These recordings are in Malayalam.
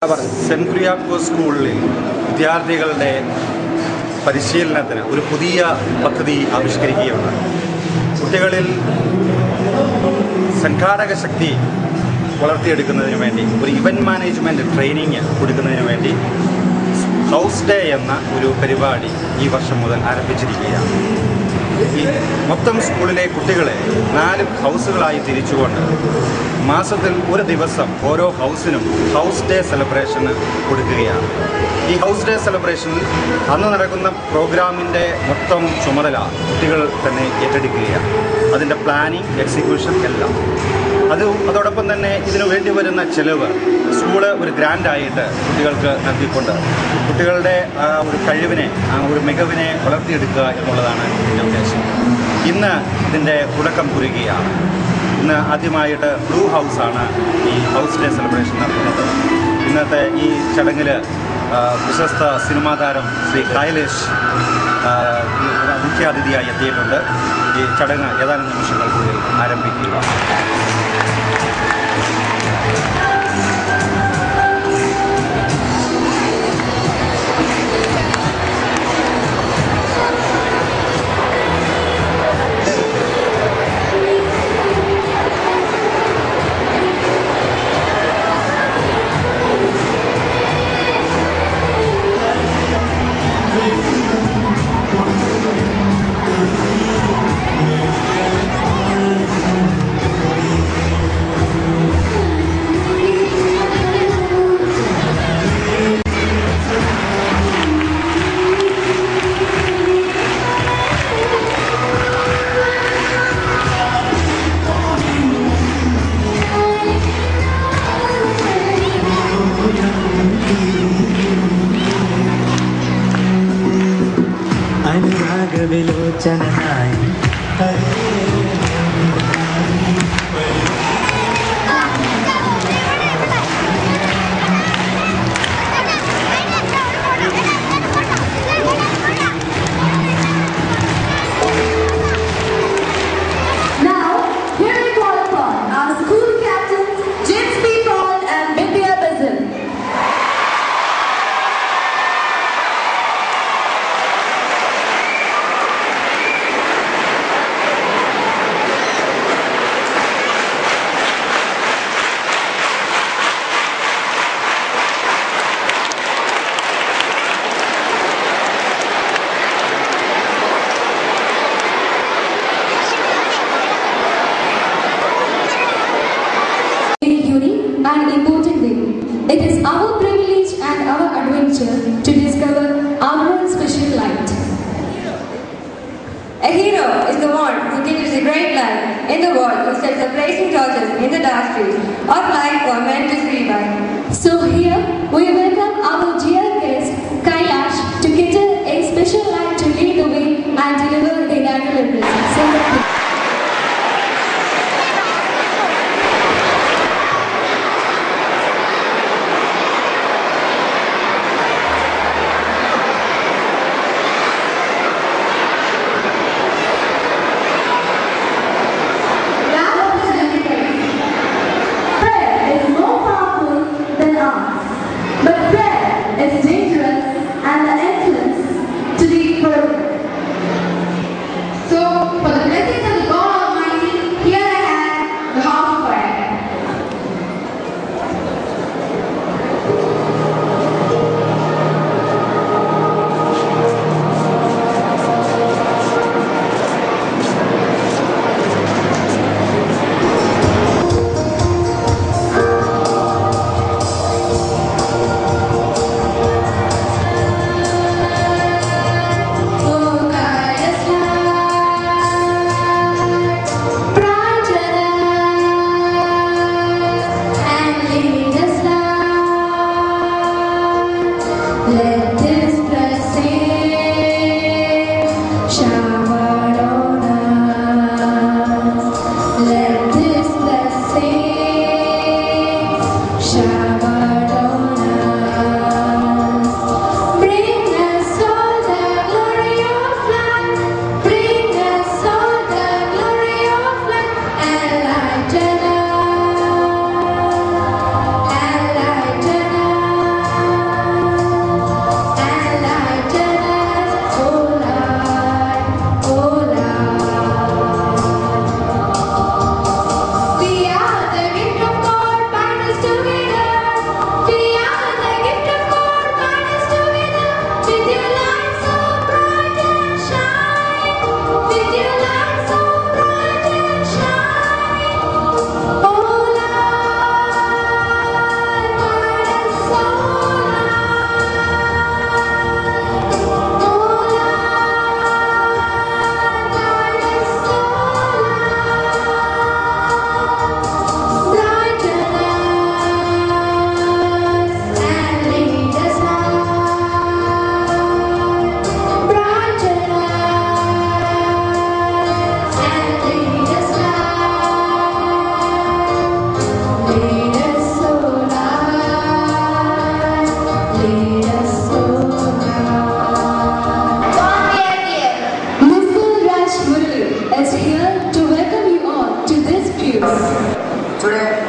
സെന്റ് കുര്യാക്കോസ് സ്കൂളിൽ വിദ്യാർത്ഥികളുടെ പരിശീലനത്തിന് ഒരു പുതിയ പദ്ധതി ആവിഷ്കരിക്കുകയുണ്ടായി. കുട്ടികളിൽ സംഘാടക ശക്തി വളർത്തിയെടുക്കുന്നതിന് വേണ്ടി ഒരു ഇവൻറ്റ് മാനേജ്മെൻറ്റ് ട്രെയിനിങ് കൊടുക്കുന്നതിന് വേണ്ടി ഹൗസ് ഡേ എന്ന ഒരു പരിപാടി ഈ വർഷം മുതൽ ആരംഭിച്ചിരിക്കുകയാണ്. ഈ മൊത്തം സ്കൂളിലെ കുട്ടികളെ 4 ഹൗസുകളായി തിരിച്ചുകൊണ്ട് മാസത്തിൽ ഒരു ദിവസം ഓരോ ഹൗസിനും ഹൗസ് ഡേ സെലിബ്രേഷന് കൊടുക്കുകയാണ്. ഈ ഹൗസ് ഡേ സെലിബ്രേഷനിൽ അന്ന് നടക്കുന്ന പ്രോഗ്രാമിൻ്റെ മൊത്തം ചുമതല കുട്ടികൾ തന്നെ ഏറ്റെടുക്കുകയാണ്. അതിൻ്റെ പ്ലാനിങ്, എക്സിക്യൂഷൻ എല്ലാം. അതോടൊപ്പം തന്നെ ഇതിനു വേണ്ടി വരുന്ന ചെലവ് സ്കൂള് ഒരു ഗ്രാൻഡായിട്ട് കുട്ടികൾക്ക് നൽകിക്കൊണ്ട് കുട്ടികളുടെ ഒരു കഴിവിനെ, ഒരു മികവിനെ വളർത്തിയെടുക്കുക എന്നുള്ളതാണ് ഇതിൻ്റെ ഉദ്ദേശം. ഇന്ന് ഇതിൻ്റെ തുടക്കം കുറിക്കുകയാണ്. ഇന്ന് ആദ്യമായിട്ട് ബ്ലൂ ഹൗസാണ് ഈ ഹൗസ് ഡേ സെലിബ്രേഷൻ നടത്തുന്നത്. ഇന്നത്തെ ഈ ചടങ്ങിൽ പ്രശസ്ത സിനിമാ താരം ശ്രീ കൈലേഷ് മുഖ്യാതിഥിയായി എത്തിയിട്ടുണ്ട്. ഈ ചടങ്ങ് ഏതാനും നിമിഷങ്ങൾക്കുള്ളിൽ ആരംഭിക്കുക. അനുരാഗവിലോചനായി and important day. It is our privilege and our adventure to discover our own special light. A hero is the one who gives a great light in the world, who sets the blazing torches in the dark streets of life for men to see by. So here we welcome our dear guest Kailash to kindle a special light to lead the way and deliver the inaugural address. Prayer.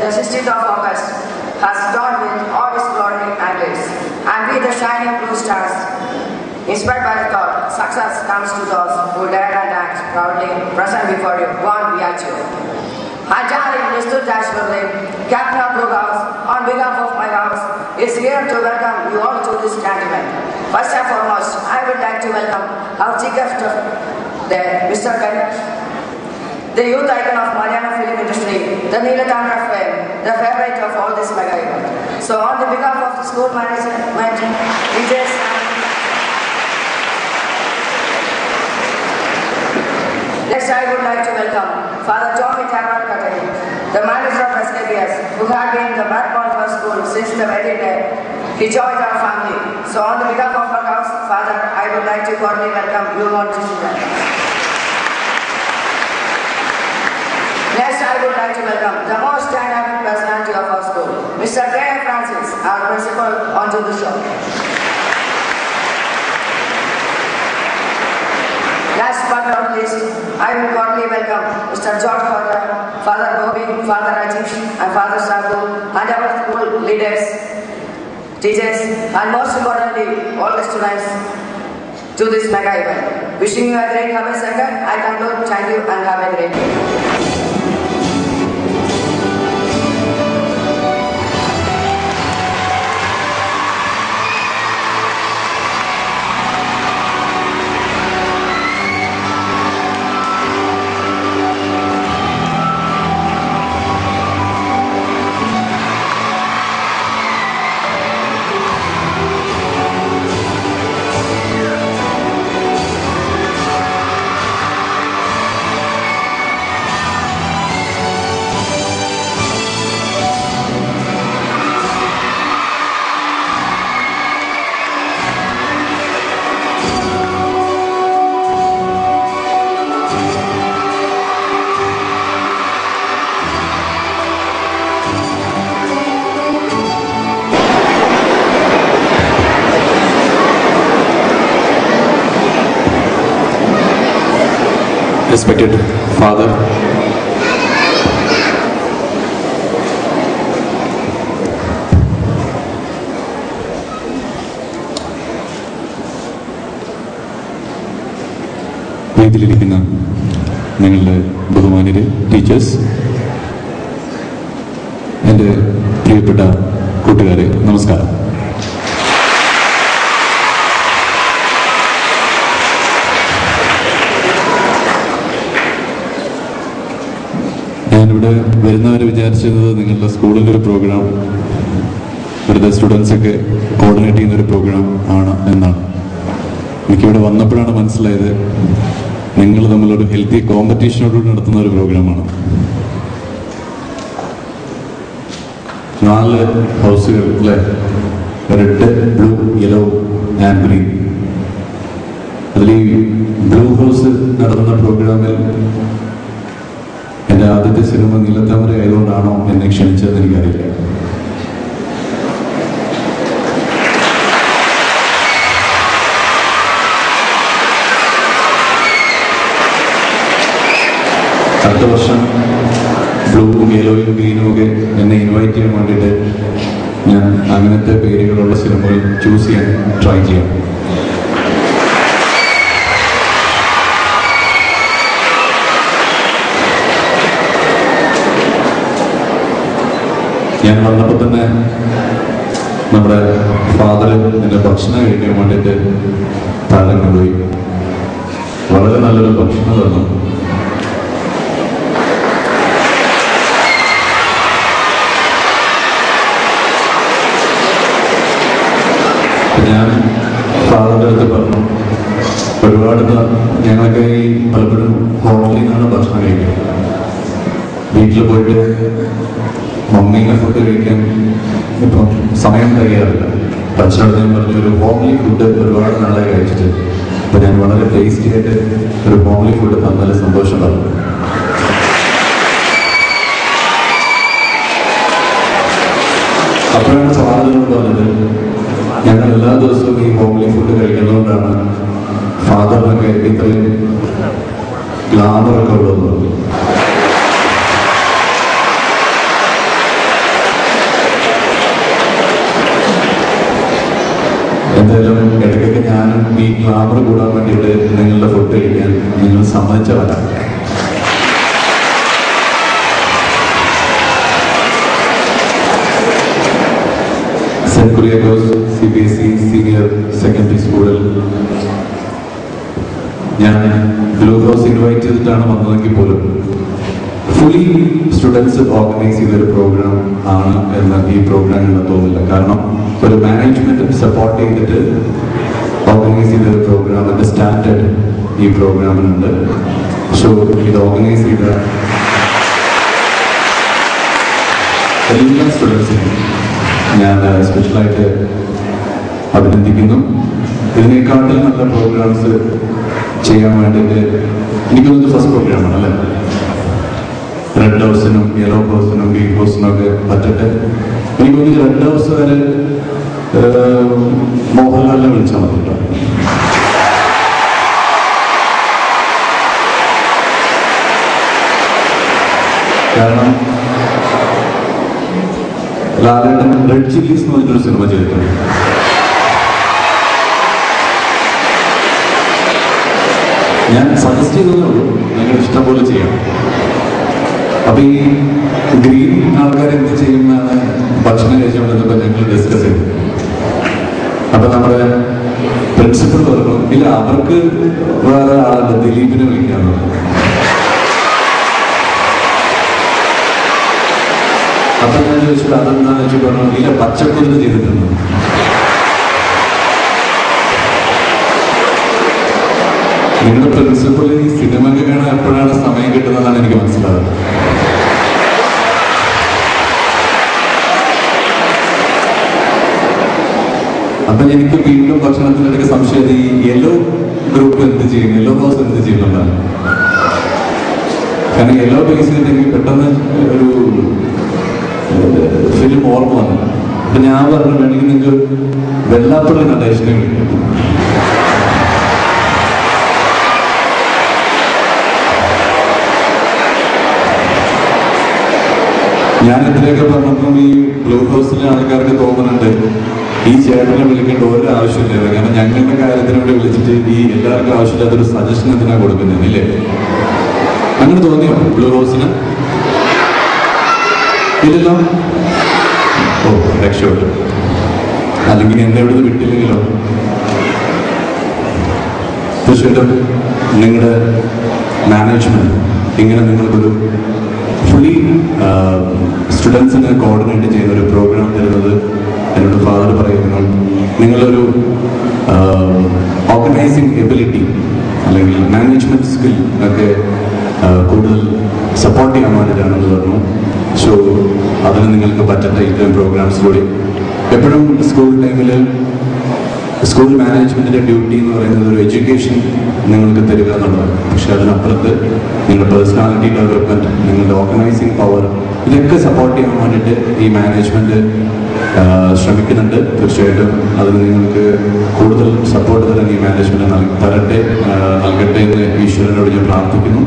the 16th of August has dawned with all its glory and grace, and we the shining blue stars, inspired by the thought, success comes to those who dare and act proudly present before you. One, we are you. Ajay Mr. Dashwood, Captain of Blue House, on behalf of my house, is here to welcome you all to this grand event. First and foremost, I would like to welcome our chief guest of the Mr. Kailash, the youth icon of Malayalam film industry, the Neelatandra fame, the favorite of all this mega event. So on the behalf of the school management, teachers, next I would like to welcome Father Tommy Tarman Katari, the manager of SKBS, who had been the backbone for school since the very day he joined our family. So on the behalf of our house, Father, I would like to cordially welcome you all to students. Next, I would like to welcome the most dynamic personality of our school, Mr. Graham Francis, our principal, onto the show. Last but not least, I will cordially welcome Mr. George Father, Father Gobi, Father Rajesh, and Father Sabu, and our school leaders, teachers, and most importantly, all the students to this mega event. Wishing you a great harvest second. I conclude. Thank you and have a great day. Respected Father, വേദിയിലിരിക്കുന്ന നിങ്ങളുടെ ബഹുമാന്യരെ, ടീച്ചേഴ്സ്, എൻ്റെ പ്രിയപ്പെട്ട കൂട്ടുകാരെ, നമസ്കാരം. ഞാനിവിടെ വരുന്നവരെ വിചാരിച്ചിരുന്നത് നിങ്ങളുടെ സ്കൂളിൻ്റെ ഒരു പ്രോഗ്രാം, ഇവിടുത്തെ സ്റ്റുഡൻസൊക്കെ കോർഡിനേറ്റ് ചെയ്യുന്നൊരു പ്രോഗ്രാം ആണ് എന്നാണ്. എനിക്കിവിടെ വന്നപ്പോഴാണ് മനസ്സിലായത് നിങ്ങൾ തമ്മിലൊരു ഹെൽത്തി കോമ്പറ്റീഷനോടുകൂടി നടത്തുന്ന ഒരു പ്രോഗ്രാമാണ്. 4 ഹൗസുകൾ അല്ലേ, red, blue, yellow and green. അതിൽ ഈ ബ്ലൂ ഹൗസ് നടത്തുന്ന പ്രോഗ്രാമിൽ എൻ്റെ ആദ്യത്തെ സിനിമ നീലത്താമര ആയതുകൊണ്ടാണോ എന്നെ ക്ഷണിച്ചതെന്ന് എനിക്കറിയില്ല. അടുത്ത വർഷം ബ്ലൂവും യെല്ലോയും ഗ്രീനും ഒക്കെ എന്നെ ഇൻവൈറ്റ് ചെയ്യാൻ വേണ്ടിയിട്ട് ഞാൻ അങ്ങനത്തെ പേരുകളുള്ള സിനിമകൾ ചൂസ് ചെയ്യാൻ ട്രൈ ചെയ്യാം. ഞാൻ വന്നപ്പോൾ തന്നെ നമ്മുടെ ഫാദർ എൻ്റെ ഭക്ഷണം കഴിക്കാൻ വേണ്ടിയിട്ട് താഴെ കൊണ്ടുപോയി. വളരെ നല്ലൊരു ഭക്ഷണം തന്നു. ഞാൻ ഫാദറിൻ്റെ അടുത്ത് പറഞ്ഞു, ഒരുപാട് ഞങ്ങളൊക്കെ ഈ പലപ്പോഴും ഹോട്ടലിൽ നിന്നാണ് ഭക്ഷണം കഴിക്കുന്നത്. വീട്ടിൽ പോയിട്ട് മമ്മീനെ ഫുഡ് കഴിക്കാൻ ഇപ്പം സമയം കഴിയാറില്ല. അച്ഛനോട് ഞാൻ പറഞ്ഞു, ഒരു ഹോംലി ഫുഡ് ഒരുപാട് നാളായി കഴിച്ചിട്ട്, അപ്പോൾ ഞാൻ വളരെ ടേസ്റ്റി ആയിട്ട് ഒരു ഹോംലി ഫുഡ് തന്നാൽ സന്തോഷം ഉണ്ടാവും. അപ്പോഴാണ് ഫാദറിനോട് പറഞ്ഞത്, ഞങ്ങൾ എല്ലാ ദിവസവും ഈ ഹോംലി ഫുഡ് കഴിക്കുന്നതുകൊണ്ടാണ് ഫാദറിനൊക്കെ ഇത്രയും ഗ്ലാമറൊക്കെ ഉള്ളതെന്ന് പറഞ്ഞു. ഇടയ്ക്കൊക്കെ ഞാനും ഈ ഗ്ലാമർ കൂടാൻ വേണ്ടിയിട്ട് നിങ്ങളുടെ ഫുഡ് കഴിക്കാൻ നിങ്ങൾ സമ്മതിച്ചവരാ. Saint Kuriakose CBSE senior secondary സ്കൂളിൽ ഞാൻ ബ്ലൂ ഹൗസ് ഇൻവൈറ്റ് ചെയ്തിട്ടാണ് വന്നതെങ്കിൽ പോലും ഫുള്ളി സ്റ്റുഡൻസ് ഓർഗനൈസ് ചെയ്തൊരു പ്രോഗ്രാം ആണ് എന്ന് ഈ പ്രോഗ്രാമിന് തോന്നില്ല. കാരണം ഒരു മാനേജ്മെന്റ് സപ്പോർട്ട് ചെയ്തിട്ട് ഓർഗനൈസ് ചെയ്തൊരു പ്രോഗ്രാമിന്റെ സ്റ്റാൻഡേർഡ് ഈ പ്രോഗ്രാമിനുണ്ട്. സോ ഇത് ഓർഗനൈസ് ചെയ്ത എല്ലാ സ്റ്റുഡൻസിനും ഞാൻ സ്പെഷ്യലായിട്ട് അഭിനന്ദിക്കുന്നു. ഇതിനേക്കാട്ടിൽ നല്ല പ്രോഗ്രാംസ് ചെയ്യാൻ വേണ്ടിയിട്ട് എനിക്കൊന്നത് ഫസ്റ്റ് പ്രോഗ്രാമാണ് അല്ലേ. റെഡ് ഹൗസിനും യെല്ലോ ഹൗസിനും ഗ്രീൻ ഹൗസിനും ഒക്കെ പറ്റട്ടെ. എനിക്കൊന്ന് റെഡ് ഹൗസ് വരെ മോഹൻലാലിനെ വിളിച്ചാൽ മതി കേട്ടോ. കാരണം ലാലേട്ടൻ റെഡ് ചില്ലീസ് എന്ന് പറഞ്ഞൊരു സിനിമ ചെയ്തിട്ടുണ്ട്. ഞാൻ സജസ്റ്റ് ചെയ്യുന്നതേ ഉള്ളൂ, നിങ്ങൾ ഇഷ്ടം പോലെ ചെയ്യാം. അപ്പൊ ഈ ഗ്രീൻ ആൾക്കാർ എന്ത് ചെയ്യുമെന്നാണ് ഭക്ഷണം കഴിച്ചുകൊണ്ടിരുന്നപ്പോൾ ഞങ്ങൾ ഡിസ്കസ് ചെയ്തു. അപ്പൊ നമ്മുടെ പ്രിൻസിപ്പൽ പറഞ്ഞു, ഇല്ല അവർക്ക് വേറെ ആളുടെ ദിലീപിനെ വിളിക്കാന്ന്. അപ്പൊ ഞാൻ ചോദിച്ചിട്ട് അതെന്താന്ന് വെച്ച് പറഞ്ഞു, ഇല്ല പച്ചക്കുരുന്ന് ചെയ്തിട്ടുണ്ട്. നിങ്ങളുടെ പ്രിൻസിപ്പൽ ഈ സിനിമയ്ക്ക് കാണാൻ എപ്പോഴാണ് സമയം കിട്ടുന്നതെന്നാണ് എനിക്ക് മനസ്സിലാവുന്നത്. അപ്പൊ എനിക്ക് വീണ്ടും ഭക്ഷണത്തിനിടയ്ക്ക് സംശയം, ഈ യെല്ലോ ഗ്രൂപ്പ് എന്ത് ചെയ്യും, യെല്ലോ ഹൗസ് എന്ത് ചെയ്യുന്നുണ്ടാണ്. കാരണം യെല്ലോ ബേസ് ചെയ്തിട്ടെങ്കിൽ പെട്ടെന്ന് ഒരു ഫിലിം ഓർമ്മ വന്നു. അപ്പൊ ഞാൻ പറഞ്ഞു, വേണമെങ്കിൽ നിങ്ങൾക്ക് വെള്ളാപ്പള്ളി നടേശനെ വിളിക്കാം. ഞാൻ ഇത്രയൊക്കെ പറഞ്ഞപ്പം ഈ ബ്ലൂ ഹൗസിലെ ആൾക്കാർക്ക് തോന്നുന്നുണ്ട് ഈ ചേട്ടനെ വിളിക്കേണ്ട ഒരു ആവശ്യമില്ല. കാരണം ഞങ്ങളുടെ കാര്യത്തിന് വേണ്ടി വിളിച്ചിട്ട് ഈ എല്ലാവർക്കും ആവശ്യമില്ലാത്തൊരു സജഷൻ എന്തിനാ കൊടുക്കുന്നത് ഇല്ലേ? അങ്ങനെ തോന്നിയോ ബ്ലൂ ഹൗസിന്? ഇല്ലല്ലോ. ഓ രക്ഷപ്പെട്ടു. അല്ലെങ്കിൽ എന്നെ ഇവിടുന്ന് വിട്ടില്ലെങ്കിലോ? തീർച്ചയായിട്ടും നിങ്ങളുടെ മാനേജ്മെന്റ് ഇങ്ങനെ നിങ്ങൾക്കൊരു ഫുള്ളി സ്റ്റുഡൻസിനെ കോർഡിനേറ്റ് ചെയ്യുന്ന ഒരു പ്രോഗ്രാം തരുന്നത് എന്നോട് ഫാദർ പറയുന്നു. നിങ്ങളൊരു ഓർഗനൈസിങ് എബിലിറ്റി അല്ലെങ്കിൽ മാനേജ്മെന്റ് സ്കിൽ ഒക്കെ കൂടുതൽ സപ്പോർട്ട് ചെയ്യാൻ വേണ്ടിയിട്ടാണെന്ന് പറഞ്ഞു. സോ അതിന് നിങ്ങൾക്ക് പറ്റട്ടെ ഇത്തരം പ്രോഗ്രാംസ് കൂടി. എപ്പോഴും സ്കൂൾ ടൈമിൽ സ്കൂൾ മാനേജ്മെന്റിന്റെ ഡ്യൂട്ടി എന്ന് പറയുന്നത് ഒരു എഡ്യൂക്കേഷൻ നിങ്ങൾക്ക് തരിക എന്നുള്ളതാണ്. പക്ഷെ അതിനപ്പുറത്ത് നിങ്ങളുടെ പേഴ്സണാലിറ്റി ഡെവലപ്മെന്റ്, നിങ്ങളുടെ ഓർഗനൈസിങ് പവർ, ഇതൊക്കെ സപ്പോർട്ട് ചെയ്യാൻ വേണ്ടിയിട്ട് ഈ മാനേജ്മെന്റ് ശ്രമിക്കുന്നുണ്ട്. തീർച്ചയായിട്ടും അതിന് നിങ്ങൾക്ക് കൂടുതൽ സപ്പോർട്ട് തരാൻ ഈ മാനേജ്മെന്റ് നൽകട്ടെ എന്ന് ഈശ്വരനോട് ഞാൻ പ്രാർത്ഥിക്കുന്നു.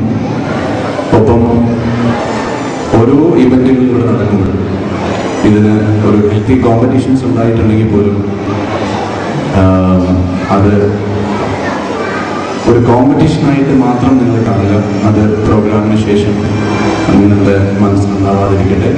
ഒപ്പം ഓരോ ഇവന്റുകളിലൂടെ നടക്കുമ്പോൾ ഇതിന് ഒരു ഹെൽത്തി കോമ്പറ്റീഷൻസ് ഉണ്ടായിട്ടുണ്ടെങ്കിൽ പോലും അത് ഒരു കോമ്പറ്റീഷനായിട്ട് മാത്രം നിങ്ങൾ കാണുക. അത് പ്രോഗ്രാമിന് ശേഷം നിങ്ങളുടെ മനസ്സിലുണ്ടാവാതിരിക്കട്ടെ.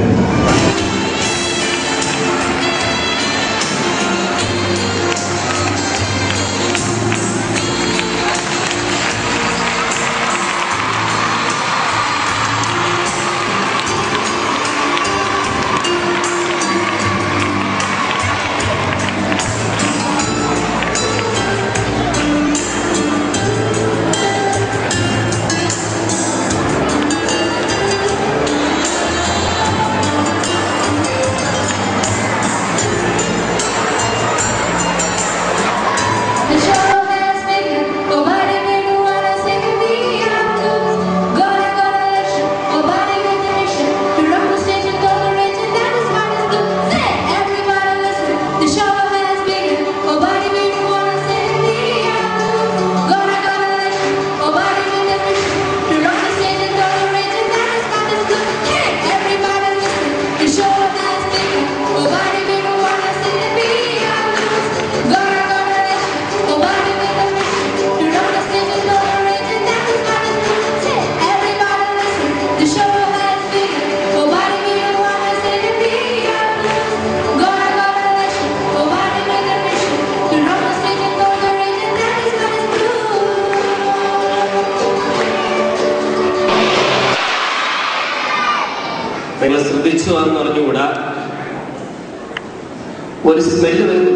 ഒരു സ്മെല്ല് വരുന്നു.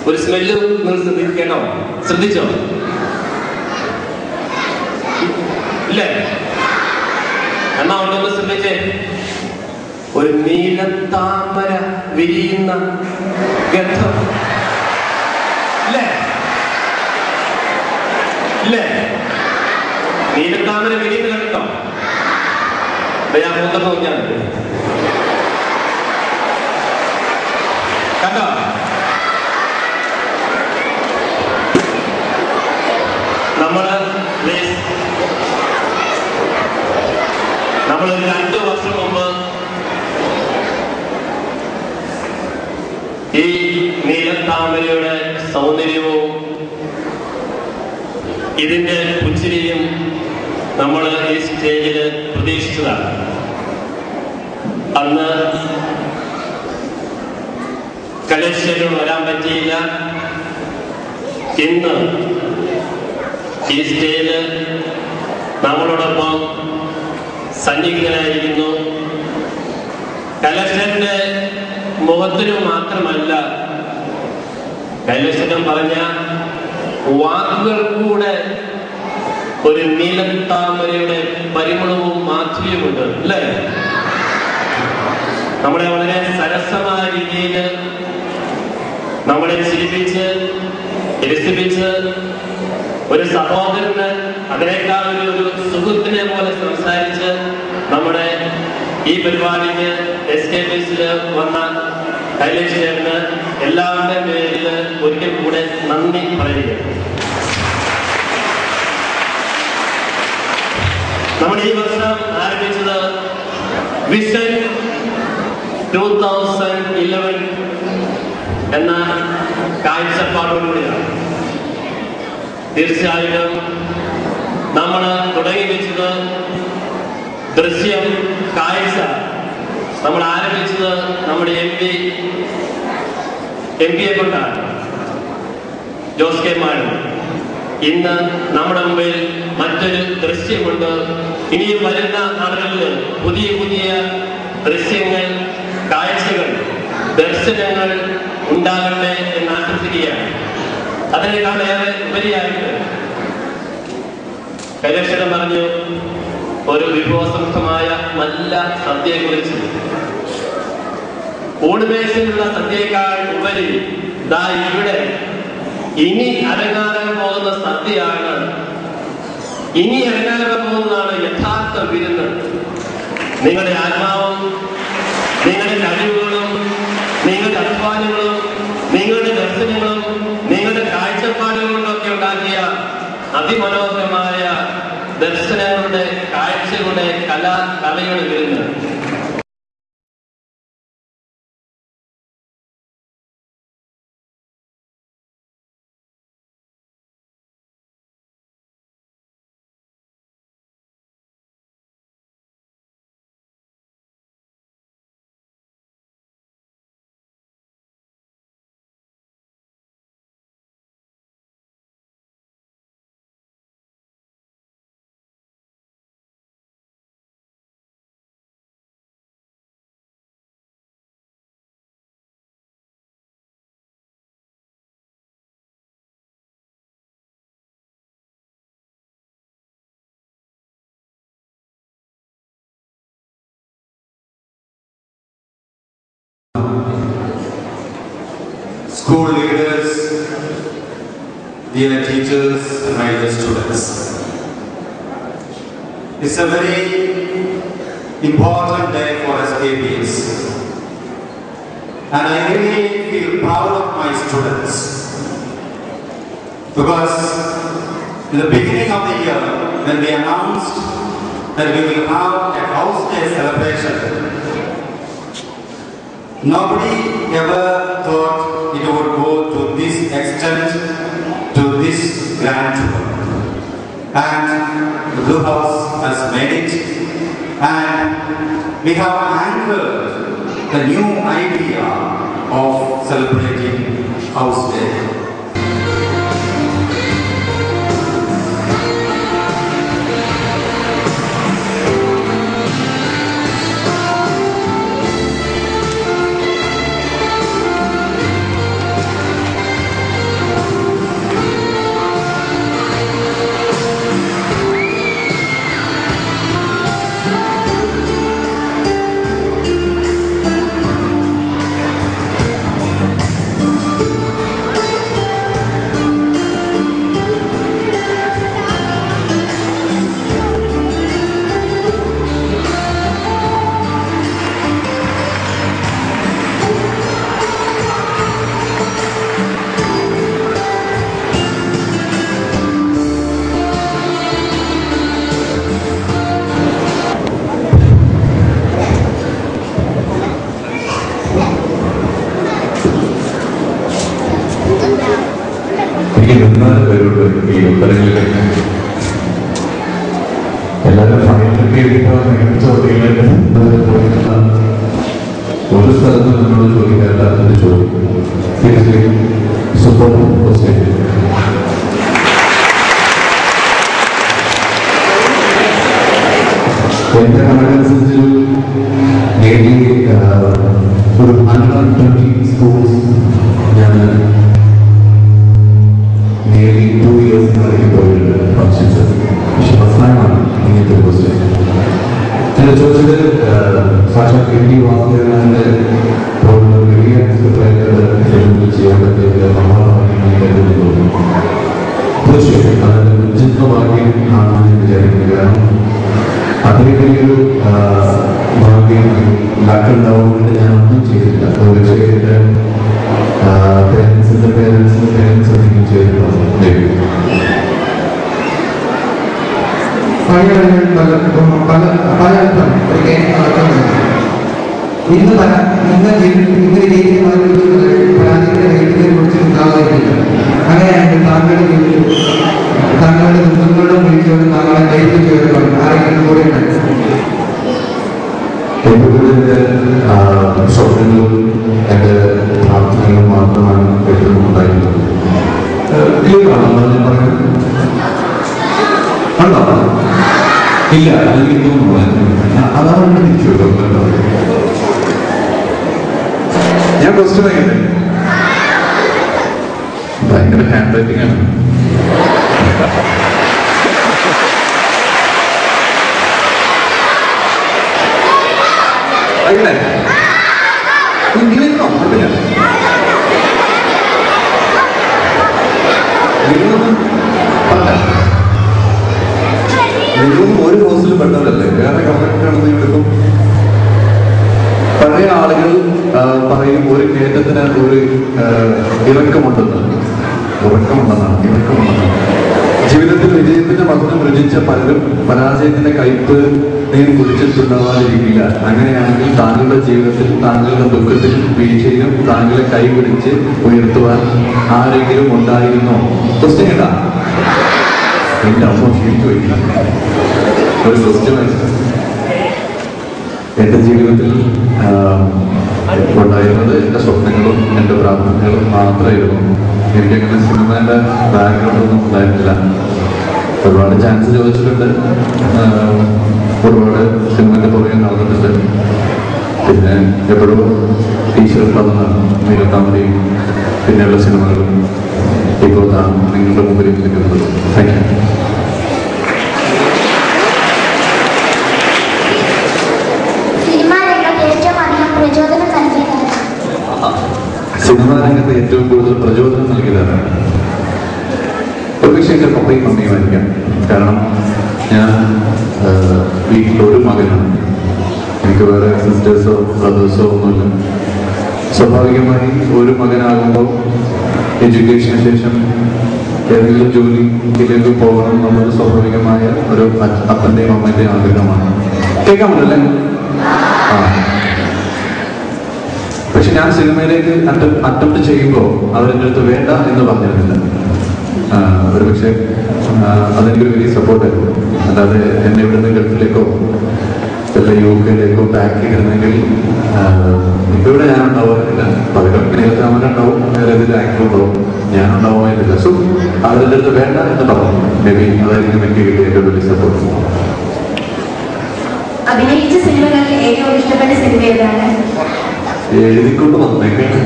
ഒരു സ്മെല്ല് നിങ്ങൾ ശ്രദ്ധിക്കണോ? ശ്രദ്ധിച്ചോ? ഇല്ലേ? എന്നാ ഉണ്ടോന്ന് ശ്രദ്ധിച്ചേ. ഒരു നീലത്താമര വിരിയുന്ന ഗന്ധം. ഇല്ലേ? ഇല്ലേ? നീലത്താമര വിരിയുന്ന കണ്ടോ? ഞാൻ മൂത്രം നോക്കിയാണ് കണ്ടോ? നമ്മള് 2 വർഷം മുമ്പ് ഈ നീലത്താമരയുടെ സൗന്ദര്യവും ഇതിന്റെ പുഞ്ചിരിയും നമ്മൾ ഈ സ്റ്റേജിൽ പ്രതീക്ഷിച്ചതാണ്. അന്ന് കലേശ്വരം വരാൻ പറ്റിയില്ല. ഇന്ന് ഈ സ്റ്റേജിൽ നമ്മളോടൊപ്പം സന്നിഹിതനായിരിക്കുന്നു. കലേശ്വരന്റെ മുഖത്തിനു മാത്രമല്ല, കലേശ്വരൻ പറഞ്ഞ വാക്കുകൾ കൂടെ ഒരു നീലത്താമരയുടെ പരിമളവും മാധുര്യമുണ്ട്. അല്ലേ? നമ്മളെ വളരെ സരസമായ രീതിയിൽ നമ്മളെ ചിരിപ്പിച്ച് രസിപ്പിച്ച് ഒരു സഹോദരന് അതിനേക്കാൾ ഒരു സുഹൃത്തിനെ പോലെ സംസാരിച്ച് നമ്മുടെ ഈ പരിപാടിക്ക് SKPസിൽ വന്ന കൈലേശ്വരന് എല്ലാവരുടെ പേരിൽ ഒരിക്കൽ കൂടെ നന്ദി പറയുക. നമ്മൾ ഈ വർഷം ആരംഭിച്ചത് വിഷൻ 2011 എന്ന കാഴ്ചപ്പാടോടുകൂടിയാണ്. തീർച്ചയായിട്ടും നമ്മൾ തുടങ്ങി വെച്ചത് ദൃശ്യം കാഴ്ച. നമ്മൾ ആരംഭിച്ചത് നമ്മുടെ എം പിയെ കൊണ്ടാണ്, ജോസ് കെ മാണി. ഇന്ന് നമ്മുടെ മുമ്പിൽ മറ്റൊരു ദൃശ്യമുണ്ട്. ഇനിയും വരുന്ന നാളുകളിൽ പുതിയ പുതിയ ദൃശ്യങ്ങൾ, കാഴ്ചകൾ, ദർശനങ്ങൾ ഉണ്ടാകട്ടെ എന്ന് ആശംസിക്കുകയാണ്. അതിനേക്കാളേറെ ഉപരിയായിട്ട് കൈലേശ്വരൻ പറഞ്ഞു ഒരു വിഭവസമൃദ്ധമായ നല്ല സദ്യയെക്കുറിച്ച്. ഊണുമേശയിലുള്ള സദ്യയേക്കാൾ ഉപരി ദാ ഇവിടെ ഇനി അരങ്ങാറാൻ പോകുന്ന സദ്യയാണ്. ഇനി അരങ്ങാറാൻ പോകുന്നതാണ് യഥാർത്ഥ വിരുന്ന്. നിങ്ങളുടെ ആത്മാവും നിങ്ങളുടെ കഴിവുകളും നിങ്ങളുടെ അധ്വാനങ്ങളും നിങ്ങളുടെ ദർശനങ്ങളും നിങ്ങളുടെ കാഴ്ചപ്പാടുകളിലൊക്കെ ഉണ്ടാക്കിയ അതിമനോഹരമായ ദർശനങ്ങളുടെ കാഴ്ചകളുടെ കലയുടെ വിരുന്ന്. School leaders, dear teachers, my dear students. It's a very important day for SKPs. And I really feel proud of my students. Because in the beginning of the year, when we announced that we will have a house day celebration, nobody ever thought it would go to this extent, to this grand tour. And the Blue House has made it, and we have anchored the new idea of celebrating House Day. ഈ ഉത്തരങ്ങളിലേക്ക് എല്ലാവരും ഫൈനലൊക്കെ എടുക്കാൻ മികച്ച ചോദ്യങ്ങളായിട്ട് ഒരു സ്ഥലത്ത് നമ്മളോട് ചോദിക്കാറില്ല എന്ന് ചോദിക്കും. Super question. എന്റെ കണക്കനുസരിച്ച് ഡെയിലി ഒരു 120 സ്കൂൾസ് ഞാൻ ഡെയിലി 2 ഇയേഴ്സിലേക്ക് പോയിട്ടുണ്ട് ഫങ്ഷൻസ്. പക്ഷെ പ്രശ്നമാണ് ഇങ്ങനത്തെ ഒരു ക്വസ്റ്റ്യൻ. ഞാൻ ചോദിച്ചത് സാക്ഷാൽ KT വാസുദേവന്റെ വലിയ ഫിലിമിൽ ചെയ്യാൻ പറ്റിയ തോന്നുന്നു. തീർച്ചയായും അതിന്റെ മുൻചിത്ര ഭാഗ്യം ആണെന്ന് ഞാൻ വിചാരിക്കുന്നത്. കാരണം അത്രയും വലിയൊരു ഭാഗ്യം ഉണ്ടാക്കുന്നുണ്ടാവുന്നത് ഞാൻ ഒന്നും ചെയ്തില്ല. പക്ഷേ എൻ്റെ പേരൻസിൻ്റെ പേരൻസ് എന്തെങ്കിലും ചെയ്തിട്ടുണ്ടോ? ഇന്ന് ജീവിതത്തിൽ പരാതിയുടെ വീട്ടിനെ കുറിച്ച് ഉണ്ടാകുന്നില്ല. അങ്ങനെയാണെങ്കിൽ താങ്കളുടെ ജീവിതത്തിൽ താങ്കളുടെ ദുഃഖങ്ങളും വീഴ്ചകളും താങ്കളെ ഡേറ്റ് ചെയ്തവരും ആരെങ്കിലും കൂടെ എൻ്റെ സ്വപ്നങ്ങളും എൻ്റെ പ്രാർത്ഥനകളും മാത്രമാണ് എപ്പോഴും ഉണ്ടായിട്ടുള്ളത്. ഉണ്ടോ? ഇല്ല, അല്ലെങ്കിൽ അതാണ് തിരിച്ചു കേട്ടോ. ഞാൻ ക്വസ്റ്റ്യൻ വയ്ക്കട്ടെ. ഭയങ്കര ഹാൻഡ് റൈറ്റിംഗ് ആണ്. അല്ലേ ഇങ്ങനെയൊന്നും പറ്റില്ല. നിങ്ങളൊന്നും ഒരു ഹോസ്റ്റലിൽ പെട്ടവരല്ലേ? വേറെ കറക്റ്റാണെന്ന് ഇവിടും പഴയ ആളുകൾ പറയും ഒരു കയറ്റത്തിന് ഒരു ഇറക്കമുണ്ടെന്നാണ്. ജീവിതത്തിൽ വിജയത്തിന്റെ മധുരം രുചിച്ച പലരും പരാജയത്തിന്റെ കയ്പ് നീർ കുടിച്ചിട്ടുണ്ടാവാതിരിക്കില്ല. അങ്ങനെയാണെങ്കിൽ താങ്കളുടെ ജീവിതത്തിൽ താങ്കളുടെ ദുഃഖത്തിലും വീഴ്ചയിലും താങ്കളെ കൈപിടിച്ച് ഉയർത്തുവാൻ ആരെങ്കിലും ഉണ്ടായിരുന്നോ? ക്വസ്റ്റ്യൻ കേട്ടാ എന്റെ അമ്മ ക്ഷീണിച്ചു വയ്ക്കില്ല. ഒരു ക്വസ്റ്റ്യൻ എൻ്റെ ജീവിതത്തിൽ ഉണ്ടായിരുന്നത് എൻ്റെ സ്വപ്നങ്ങളും എൻ്റെ പ്രാർത്ഥനകളും മാത്രമായിരുന്നു. എനിക്കങ്ങനെ സിനിമേൻ്റെ ബാക്ക്ഗ്രൗണ്ടൊന്നും ഉണ്ടായിരുന്നില്ല. ഒരുപാട് ചാൻസ് ചോദിച്ചിട്ടുണ്ട്, ഒരുപാട് സിനിമേൻ്റെ പുറകെ നടന്നിട്ടുണ്ട്. പിന്നെ എപ്പോഴും ടീച്ചർ വന്ന നീലത്താമരയും പിന്നെയുള്ള സിനിമകളും ഇപ്പോൾ നിങ്ങളുടെ മുമ്പിൽ നിൽക്കുന്നത്. Thank you. സിനിമാ രംഗത്ത് ഏറ്റവും കൂടുതൽ പ്രചോദനം നൽകിയതാണ് ഒരുപക്ഷെ എൻ്റെ പപ്പയും മമ്മിയുമായിരിക്കാം. കാരണം ഞാൻ വീട്ടിലൊരു മകനാണ്. എനിക്ക് വേറെ സിസ്റ്റേഴ്സോ ബ്രദേഴ്സോ ഒന്നുമില്ല. സ്വാഭാവികമായി ഒരു മകനാകുമ്പോൾ എഡ്യൂക്കേഷന് ശേഷം ഏതെങ്കിലും ജോലിയിലേക്ക് പോകണം എന്നുള്ളത് സ്വാഭാവികമായ ഒരു അപ്പൻ്റെയും അമ്മേൻ്റെയും ആഗ്രഹമാണ്. കേൾക്കാൻ പറ്റില്ലേ? പക്ഷെ ഞാൻ സിനിമയിലേക്ക് അറ്റംപ്റ്റ് ചെയ്യുമ്പോൾ അവരെൻ്റെ അടുത്ത് വേണ്ട എന്ന് പറഞ്ഞിരുന്നില്ല. ഒരുപക്ഷെ അതെനിക്കൊരു വലിയ സപ്പോർട്ടായിരുന്നു. അല്ലാതെ എന്നെ ഇവിടുന്ന് ഗൾഫിലേക്കോ വല്ല UK-യിലേക്കോ പാക്ക് ചെയ്തിരുന്നെങ്കിൽ ഇപ്പം ഇവിടെ ഞാൻ ഉണ്ടാവാറില്ല. പകരം നേരത്താമനുണ്ടാവും, വേറെ ഏതെങ്കിലും ആക്ടറുണ്ടാവും, ഞാൻ ഉണ്ടാവുമായിരുന്നില്ല. സോ അവരുടെ അടുത്ത് വേണ്ട എന്ന് പറഞ്ഞു. മേ ബി അതായിരിക്കും എനിക്ക് കിട്ടിയ ഏറ്റവും വലിയ സപ്പോർട്ട്. അഭിനയിച്ച സിനിമകളിൽ ഏറ്റവും ഇഷ്ടപ്പെട്ട സിനിമ ഏതാണ്? എഴുതിക്കൊണ്ട് വന്നേക്കാണ്.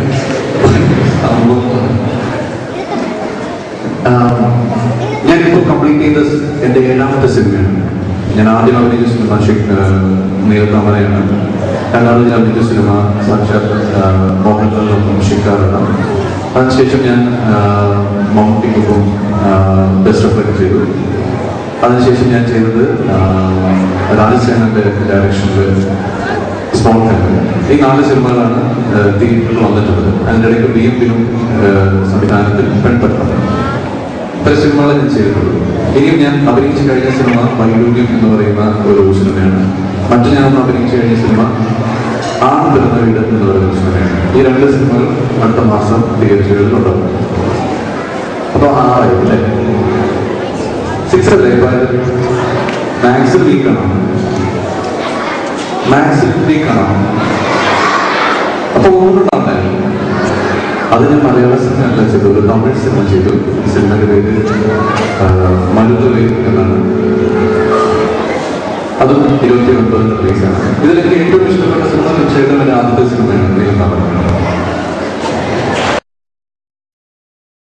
ഞാനിപ്പോൾ കംപ്ലീറ്റ് ചെയ്ത എൻ്റെ 7ാമത്തെ സിനിമയാണ്. ഞാൻ ആദ്യം അഭിനയിച്ച സിനിമ നീലത്താമരയാണ്. രണ്ടാമത് ഞാൻ അഭിനയിച്ച സിനിമ സാക്ഷാൽ മോഹൻലാലിനൊപ്പം ഷിക്കാറാണ്. അതിനുശേഷം ഞാൻ മമ്മൂട്ടിക്കൊപ്പം ബെസ്റ്റ് റിഫ്ലക്ട് ചെയ്തു. അതിനുശേഷം ഞാൻ ചെയ്തത് രാജസേനന്റെ ഡയറക്ഷനിൽ സ്മോൾ ഫാമിലി. ഈ 4 സിനിമകളാണ് തിയേറ്ററിൽ വന്നിട്ടുള്ളത്. അതിൻ്റെ ഇടയ്ക്ക് BM സംവിധാനത്തിൽ പെൺപട്ടം. ഇത്ര സിനിമകൾ ഞാൻ ചെയ്തിട്ടുള്ളൂ. ഇനിയും ഞാൻ അഭിനയിച്ചു കഴിഞ്ഞ സിനിമ വൈഡൂര്യം എന്ന് പറയുന്ന ഒരു സിനിമയാണ്. മറ്റു ഞാൻ അഭിനയിച്ചു കഴിഞ്ഞ സിനിമ ആണ് പിറന്ന വീട് എന്ന് പറയുന്ന സിനിമയാണ്. ഈ 2 സിനിമകൾ അടുത്ത മാസം തിയേറ്ററുകളിൽ ഉണ്ടാകും. അപ്പോൾ 6 ആയില്ലേ? 6 അല്ലേ? മാത്സിൽ വീക്കാണോ? മാത്സിൽ വീക്കാണോ? അപ്പൊ ഒന്നുണ്ടാവും. അത് ഞാൻ മലയാള സിനിമ അല്ല ചെയ്തു, ഒരു തമിഴ് സിനിമ ചെയ്തു. സിനിമയുടെ പേര് മരുതുവേ എന്നാണ്. അതും 29 റിലീസാണ്. ഇതിലൊക്കെ ഏറ്റവും ഇഷ്ടപ്പെട്ട സിനിമ തീർച്ചയായിട്ടും എൻ്റെ ആദ്യത്തെ സിനിമയാണ്.